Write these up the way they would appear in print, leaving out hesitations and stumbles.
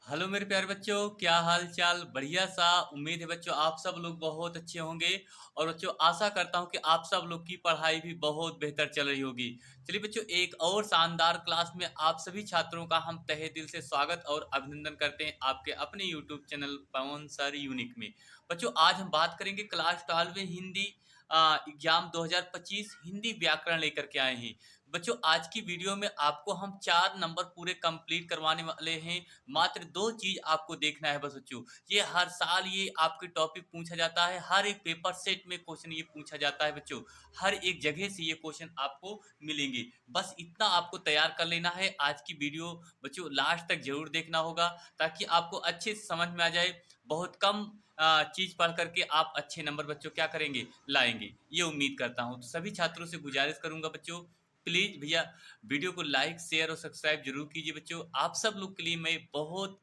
Hello मेरे प्यारे बच्चों, क्या हाल चाल। बढ़िया सा। उम्मीद है बच्चों आप सब लोग बहुत अच्छे होंगे। और बच्चों आशा करता हूं कि आप सब लोग की पढ़ाई भी बहुत बेहतर चल रही होगी। चलिए बच्चों, एक और शानदार क्लास में आप सभी छात्रों का हम तहे दिल से स्वागत और अभिनंदन करते हैं आपके अपने यूट्यूब चैनल पवन सर यूनिक में। बच्चों आज हम बात करेंगे क्लास 12 हिंदी एग्जाम 2025 हिंदी व्याकरण लेकर के आए हैं। बच्चों आज की वीडियो में आपको हम 4 नंबर पूरे कंप्लीट करवाने वाले हैं। मात्र 2 चीज आपको देखना है बस बच्चों। ये हर साल ये आपके टॉपिक पूछा जाता है, हर एक पेपर सेट में क्वेश्चन ये पूछा जाता है बच्चों। हर एक जगह से ये क्वेश्चन आपको मिलेंगे। बस इतना आपको तैयार कर लेना है। आज की वीडियो बच्चों लास्ट तक जरूर देखना होगा ताकि आपको अच्छे से समझ में आ जाए। बहुत कम चीज पढ़ करके आप अच्छे नंबर बच्चों क्या करेंगे, लाएंगे, ये उम्मीद करता हूँ। तो सभी छात्रों से गुजारिश करूंगा बच्चों, प्लीज भैया वीडियो को लाइक शेयर और सब्सक्राइब जरूर कीजिए बच्चों। आप सब लोग के लिए मैं बहुत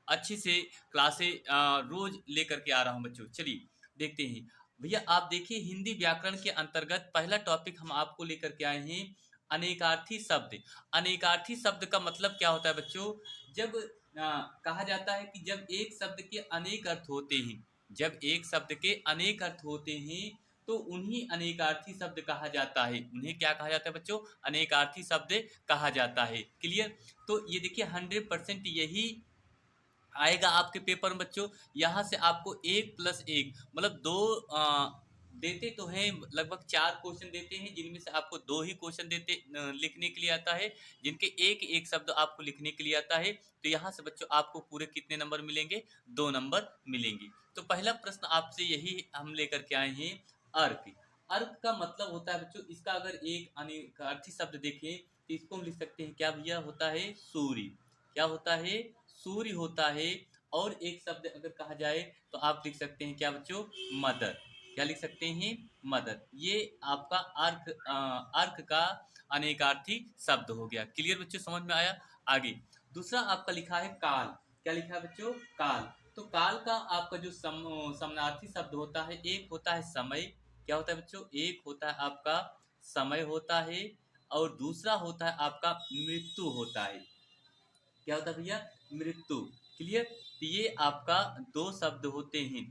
अच्छे से क्लासे रोज लेकर के आ रहा हूँ बच्चों। चलिए देखते हैं। भैया आप देखिए, हिंदी व्याकरण के अंतर्गत पहला टॉपिक हम आपको लेकर के आए हैं, अनेकार्थी शब्द। अनेकार्थी शब्द का मतलब क्या होता है बच्चों? जब कहा जाता है कि जब एक शब्द के अनेक अर्थ होते हैं, जब एक शब्द के अनेक अर्थ होते हैं तो उन्हीं अनेकार्थी शब्द कहा जाता है। उन्हें क्या कहा जाता है बच्चों? अनेकार्थी शब्द कहा जाता है। क्लियर? तो ये देखिए 100% यही आएगा आपके पेपर में बच्चों। यहाँ से आपको 1+1 मतलब दो देते तो हैं, लगभग 4 क्वेश्चन देते हैं जिनमें से आपको 2 ही क्वेश्चन देते लिखने के लिए आता है, जिनके एक एक शब्द आपको लिखने के लिए आता है। तो यहाँ से बच्चों आपको पूरे कितने नंबर मिलेंगे? 2 नंबर मिलेंगे। तो पहला प्रश्न आपसे यही हम लेकर के आए हैं, अर्क। अर्क का मतलब होता है बच्चों, इसका अगर एक अनेकार्थी शब्द देखें तो इसको हम लिख सकते हैं क्या भैया? होता है सूर्य। क्या होता है? सूर्य होता है। और एक शब्द अगर कहा जाए तो आप लिख सकते हैं क्या बच्चों? मदर। क्या लिख सकते हैं? मदर। ये आपका अर्क अर्क का अनेकार्थी शब्द हो गया। क्लियर बच्चों, समझ में आया? आगे दूसरा आपका लिखा है काल। क्या लिखा है बच्चों? काल। तो काल का आपका जो समानार्थी शब्द होता है, एक होता है समय। क्या होता है बच्चों? एक होता है आपका समय होता है, और दूसरा होता है आपका मृत्यु होता है। क्या होता है भैया? मृत्यु। क्लियर? तो ये आपका 2 शब्द होते हैं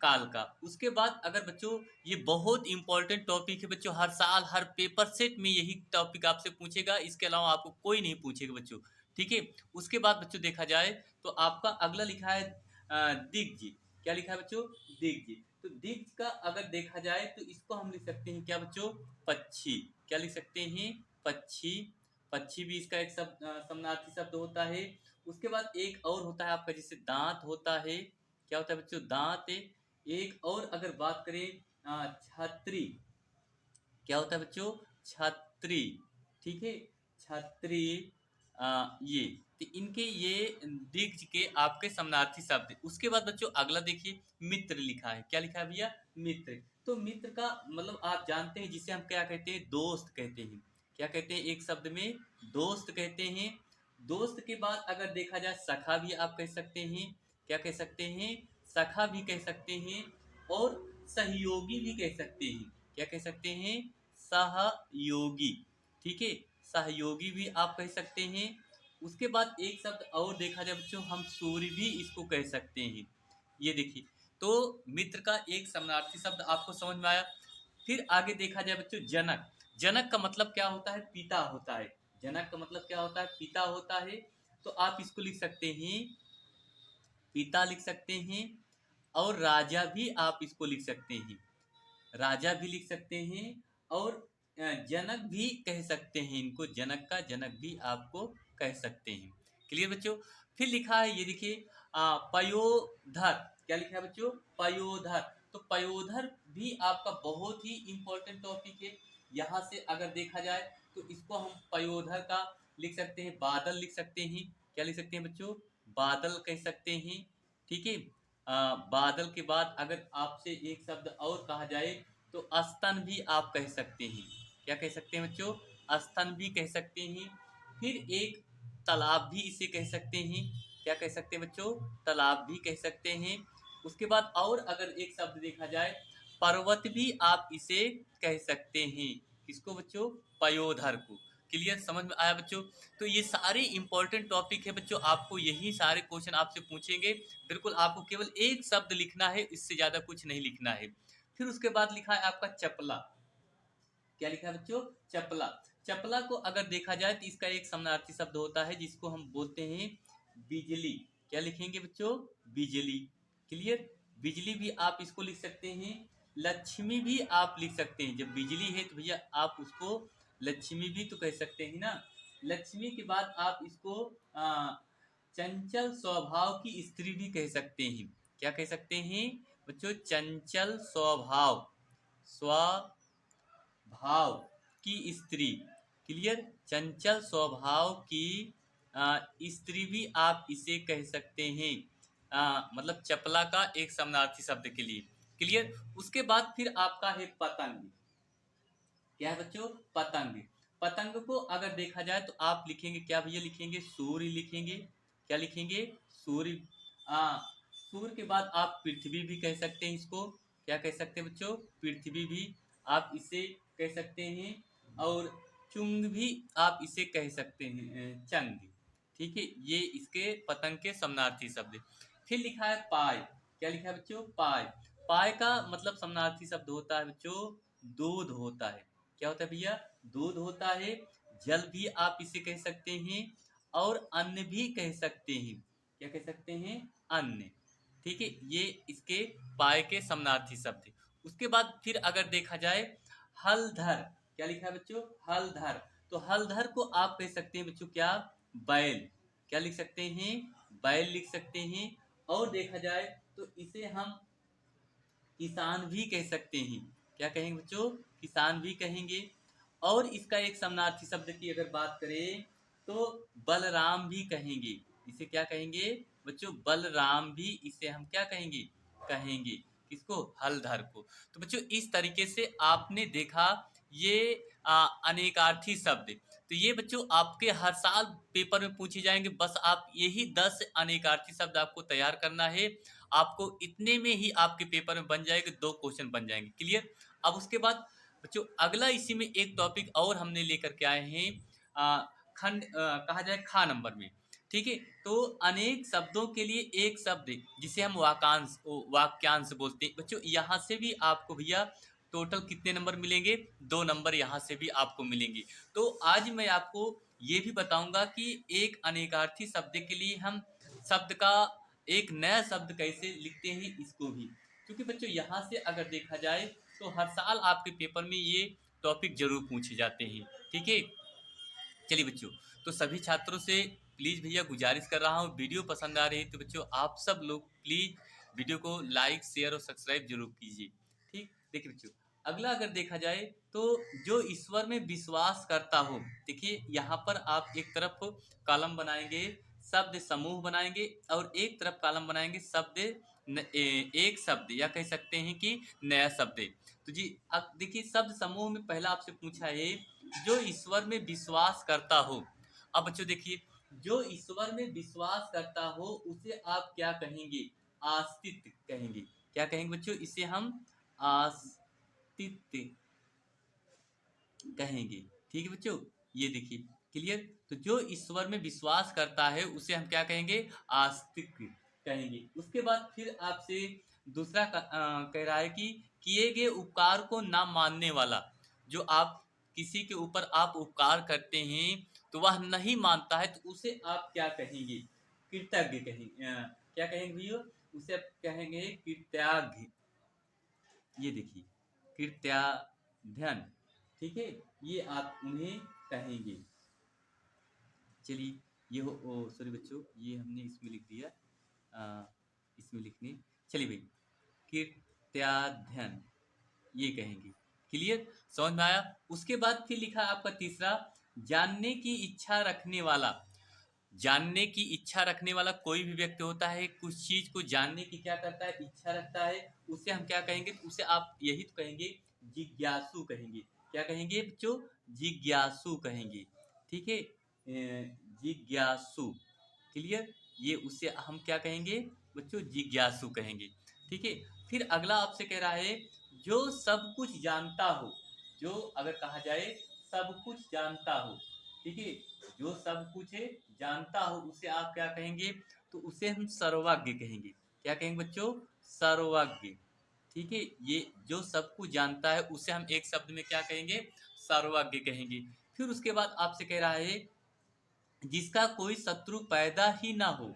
काल का। उसके बाद अगर बच्चों, ये बहुत इंपॉर्टेंट टॉपिक है बच्चों, हर साल हर पेपर सेट में यही टॉपिक आपसे पूछेगा, इसके अलावा आपको कोई नहीं पूछेगा बच्चों। ठीक है? उसके बाद बच्चों देखा जाए तो आपका अगला लिखा है दिग्ज। क्या लिखा है बच्चों? दिग्ज। तो दिग्ज का अगर देखा जाए तो इसको हम लिख सकते हैं क्या बच्चों? पक्षी। क्या लिख सकते हैं? पक्षी। पक्षी भी इसका एक शब्द समानार्थी शब्द होता है। उसके बाद एक और होता है आपका, जैसे दांत होता है। क्या होता है बच्चों? दांत। एक और अगर बात करें छतरी। क्या होता है बच्चों? छतरी। ठीक है? छतरी। ये तो इनके ये दिग्ज के आपके समानार्थी शब्द हैं। उसके बाद बच्चों अगला देखिए, मित्र लिखा है। क्या लिखा है भैया? मित्र। तो मित्र का मतलब आप जानते हैं जिसे हम क्या कहते हैं? दोस्त कहते हैं। क्या कहते हैं? एक शब्द में दोस्त कहते हैं। दोस्त के बाद अगर देखा जाए सखा भी आप कह सकते हैं। क्या कह सकते हैं? सखा भी कह सकते हैं। और सहयोगी भी कह सकते हैं। क्या कह सकते हैं? सहयोगी। ठीक है? सहयोगी भी आप कह सकते हैं। उसके बाद एक शब्द और देखा जाए बच्चों, हम सूर्य भी इसको कह सकते हैं। ये देखिए, तो मित्र का एक समानार्थी शब्द आपको समझ में आया। फिर आगे देखा जाए बच्चों, जनक। जनक का मतलब क्या होता है? पिता होता है। जनक का मतलब क्या होता है? पिता होता है। तो आप इसको लिख सकते हैं, पिता लिख सकते हैं। और राजा भी आप इसको लिख सकते हैं। राजा भी लिख सकते हैं। और जनक भी कह सकते हैं। इनको जनक का जनक भी आपको कह सकते हैं। क्लियर बच्चों? फिर लिखा है, ये देखिए पयोधर। क्या लिखा है बच्चों? पयोधर। तो पयोधर भी आपका बहुत ही इंपॉर्टेंट टॉपिक है। यहाँ से अगर देखा जाए तो इसको हम पयोधर का लिख सकते हैं, बादल लिख सकते हैं। क्या लिख सकते हैं बच्चों? बादल कह सकते हैं। ठीक है? बादल के बाद अगर आपसे एक शब्द और कहा जाए तो स्तन भी आप कह सकते हैं। क्या कह सकते हैं बच्चों? स्तन भी कह सकते हैं। फिर एक तालाब भी इसे कह सकते हैं। क्या कह सकते हैं बच्चों? तालाब भी कह सकते हैं। उसके बाद और अगर एक शब्द देखा जाए, पर्वत भी आप इसे कह सकते हैं। किसको बच्चों? पयोधर को। क्लियर, समझ में आया बच्चों? तो ये सारे इंपॉर्टेंट टॉपिक है बच्चों, आपको यही सारे क्वेश्चन आपसे पूछेंगे। बिल्कुल आपको केवल एक शब्द लिखना है, इससे ज्यादा कुछ नहीं लिखना है। फिर उसके बाद लिखा है आपका चपला। क्या लिखा है बच्चों? चपला। चपला को अगर देखा जाए तो इसका एक समानार्थी शब्द होता है जिसको हम बोलते हैं बिजली। क्या लिखेंगे बच्चों? बिजली। क्लियर। बिजली भी आप इसको लिख सकते हैं, लक्ष्मी भी आप लिख सकते हैं। जब बिजली है तो भैया आप उसको लक्ष्मी भी तो कह सकते हैं ना। लक्ष्मी के बाद आप इसको चंचल स्वभाव की स्त्री भी कह सकते हैं। क्या कह सकते हैं बच्चों? चंचल स्वभाव, स्वभाव की स्त्री। क्लियर। चंचल स्वभाव की स्त्री भी आप इसे कह सकते हैं, मतलब चपला का एक समानार्थी शब्द के लिए। क्लियर। उसके बाद फिर आपका है पतंग। क्या है बच्चों? पतंग। पतंग को अगर देखा जाए तो आप लिखेंगे क्या भैया? लिखेंगे सूर्य लिखेंगे। क्या लिखेंगे? सूर्य। सूर्य के बाद आप पृथ्वी भी कह सकते हैं इसको। क्या कह सकते हैं बच्चों? पृथ्वी भी आप इसे कह सकते हैं। और चुंग भी आप इसे कह सकते हैं, चंग। ठीक है, ये इसके पतंग के समानार्थी शब्द। फिर लिखा है पाय। क्या लिखा है बच्चों? पाय। पाय का मतलब समानार्थी शब्द होता है बच्चों दूध होता है। क्या होता है भैया? दूध होता है। जल भी आप इसे कह सकते हैं और अन्न भी कह सकते हैं। क्या कह सकते हैं? अन्न। ठीक है, ये इसके पाय के समानार्थी शब्द। उसके बाद फिर अगर देखा जाए हलधर। क्या लिखा है बच्चों? हलधर। तो हलधर को आप कह सकते हैं बच्चों क्या? बैल। क्या लिख सकते हैं? बैल लिख सकते हैं। और देखा जाए तो इसे हम किसान भी कह सकते हैं। क्या कहेंगे बच्चों? किसान भी कहेंगे। और इसका एक समानार्थी शब्द की अगर बात करें तो बलराम भी कहेंगे। इसे क्या कहेंगे बच्चों? बलराम भी इसे हम क्या कहेंगे? कहेंगे। किसको? हलधर को। तो बच्चों इस तरीके से आपने देखा ये अनेकार्थी शब्द। तो ये बच्चों आपके हर साल पेपर में पूछे जाएंगे। बस आप यही 10 अनेकार्थी शब्द आपको तैयार करना है। आपको इतने में ही आपके पेपर में बन जाएंगे, 2 क्वेश्चन बन जाएंगे। क्लियर। अब उसके बाद बच्चों अगला इसी में एक टॉपिक और हमने लेकर के आए हैं, खंड कहा जाए खा नंबर में। ठीक है, तो अनेक शब्दों के लिए एक शब्द जिसे हम वाक्यांश वाक्यांश बोलते हैं बच्चों। यहाँ से भी आपको भैया टोटल कितने नंबर मिलेंगे? 2 नंबर यहाँ से भी आपको मिलेंगे। तो आज मैं आपको ये भी बताऊंगा कि एक अनेकार्थी शब्द के लिए हम शब्द का एक नया शब्द कैसे लिखते हैं इसको भी। क्योंकि बच्चों यहाँ से अगर देखा जाए तो हर साल आपके पेपर में ये टॉपिक जरूर पूछे जाते हैं। ठीक है। चलिए बच्चों, तो सभी छात्रों से प्लीज़ भैया गुजारिश कर रहा हूँ, वीडियो पसंद आ रही है तो बच्चों आप सब लोग प्लीज़ वीडियो को लाइक शेयर और सब्सक्राइब जरूर कीजिए। ठीक। देखिए बच्चों अगला अगर देखा जाए तो जो ईश्वर में विश्वास करता हो। देखिए यहाँ पर आप एक तरफ कॉलम बनाएंगे, शब्द समूह बनाएंगे, और एक तरफ कॉलम बनाएंगे शब्द एक शब्द, या कह सकते हैं कि नया शब्द। तो जी अब देखिए शब्द समूह में पहला आपसे पूछा है जो ईश्वर में विश्वास करता हो। अब बच्चों देखिए जो ईश्वर में विश्वास करता हो उसे आप क्या कहेंगे? आस्तिक कहेंगे। क्या कहेंगे बच्चों? इसे हम आस्तिक कहेंगे। ठीक है बच्चों, ये देखिए क्लियर। तो जो ईश्वर में विश्वास करता है उसे हम क्या कहेंगे? आस्तिक कहेंगे। उसके बाद फिर आपसे दूसरा कह रहा है कि किए गए उपकार को ना मानने वाला। जो आप किसी के ऊपर आप उपकार करते हैं तो वह नहीं मानता है तो उसे आप क्या कहेंगे? कृतज्ञ कहेंगे। क्या कहेंगे भैया? उसे आप कहेंगे कृतज्ञ। ये देखिए कृत्याध्यन। ठीक है, ये आप उन्हें कहेंगे। चलिए ये हो सॉरी बच्चों, ये हमने इसमें लिख दिया, इसमें लिखने। चलिए भाई कृत्याध्यन ये कहेंगे। क्लियर, समझ में आया? उसके बाद फिर लिखा आपका तीसरा जानने की इच्छा रखने वाला। जानने की इच्छा रखने वाला कोई भी व्यक्ति होता है, कुछ चीज को जानने की क्या करता है? इच्छा रखता है। उसे हम क्या कहेंगे? तो उसे आप यही तो कहेंगे जिज्ञासु कहेंगे। क्या कहेंगे बच्चों? जिज्ञासु कहेंगे। ठीक है, जिज्ञासु। क्लियर, ये उसे हम क्या कहेंगे बच्चों? जिज्ञासु कहेंगे। ठीक है। फिर अगला आपसे कह रहा है जो सब कुछ जानता हो। जो अगर कहा जाए सब कुछ जानता हो ठीक है? जो सब कुछ जानता हो उसे आप क्या कहेंगे? तो उसे हम सर्वज्ञ कहेंगे। क्या कहेंगे बच्चों? सर्वज्ञ। ठीक है? ये जो सब कुछ जानता है उसे हम एक शब्द में क्या कहेंगे? सर्वज्ञ कहेंगे। फिर उसके बाद आपसे कह रहा है जिसका कोई शत्रु पैदा ही ना हो,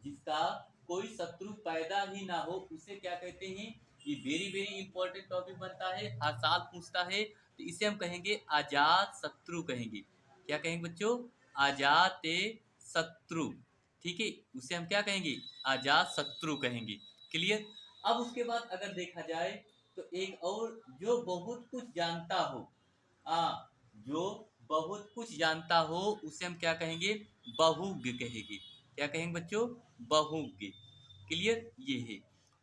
जिसका कोई शत्रु पैदा ही ना हो उसे क्या कहते हैं? ये वेरी वेरी इंपॉर्टेंट टॉपिक बनता है, हर साल पूछता है। तो इसे हम कहेंगे अजात शत्रु कहेंगे। क्या कहेंगे बच्चों? अजात शत्रु। ठीक है, उसे हम क्या कहेंगे? अजात शत्रु कहेंगे। क्लियर? अब उसके बाद अगर देखा जाए तो एक और जो बहुत कुछ जानता हो, जो बहुत कुछ जानता हो उसे हम क्या कहेंगे? बहुज्ञ कहेंगे। क्या कहेंगे बच्चों? बहुज्ञ। क्लियर? ये है।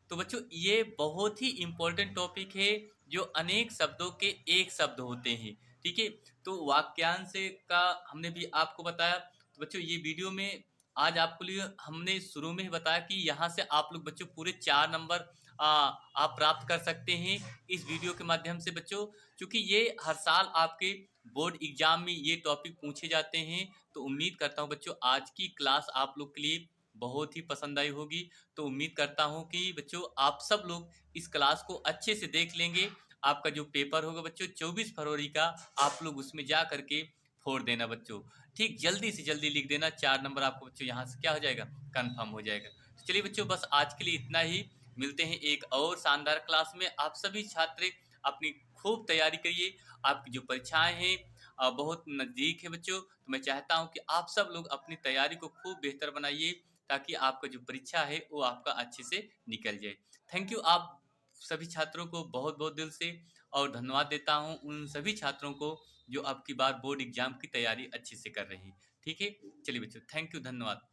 तो बच्चों ये बहुत ही इंपॉर्टेंट टॉपिक है जो अनेक शब्दों के एक शब्द होते हैं। ठीक है? तो वाक्यांश का हमने भी आपको बताया। तो बच्चों ये वीडियो में आज आपको लिए हमने शुरू में ही बताया कि यहाँ से आप लोग बच्चों पूरे 4 नंबर आप प्राप्त कर सकते हैं इस वीडियो के माध्यम से बच्चों। क्योंकि ये हर साल आपके बोर्ड एग्जाम में ये टॉपिक पूछे जाते हैं। तो उम्मीद करता हूँ बच्चों आज की क्लास आप लोग के लिए बहुत ही पसंद आई होगी। तो उम्मीद करता हूँ कि बच्चों आप सब लोग इस क्लास को अच्छे से देख लेंगे। आपका जो पेपर होगा बच्चों 24 फरवरी का, आप लोग उसमें जा करके फोड़ देना बच्चों। ठीक, जल्दी से जल्दी लिख देना, 4 नंबर आपको बच्चों यहाँ से क्या हो जाएगा? कंफर्म हो जाएगा। तो चलिए बच्चों बस आज के लिए इतना ही। मिलते हैं एक और शानदार क्लास में। आप सभी छात्र अपनी खूब तैयारी करिए। आपकी जो परीक्षाएं हैं बहुत नज़दीक है बच्चों। तो मैं चाहता हूँ कि आप सब लोग अपनी तैयारी को खूब बेहतर बनाइए ताकि आपका जो परीक्षा है वो आपका अच्छे से निकल जाए। थैंक यू आप सभी छात्रों को बहुत बहुत दिल से और धन्यवाद देता हूँ उन सभी छात्रों को जो अब की बार बोर्ड एग्जाम की तैयारी अच्छे से कर रहे हैं। ठीक है? चलिए बच्चों, थैंक यू, धन्यवाद।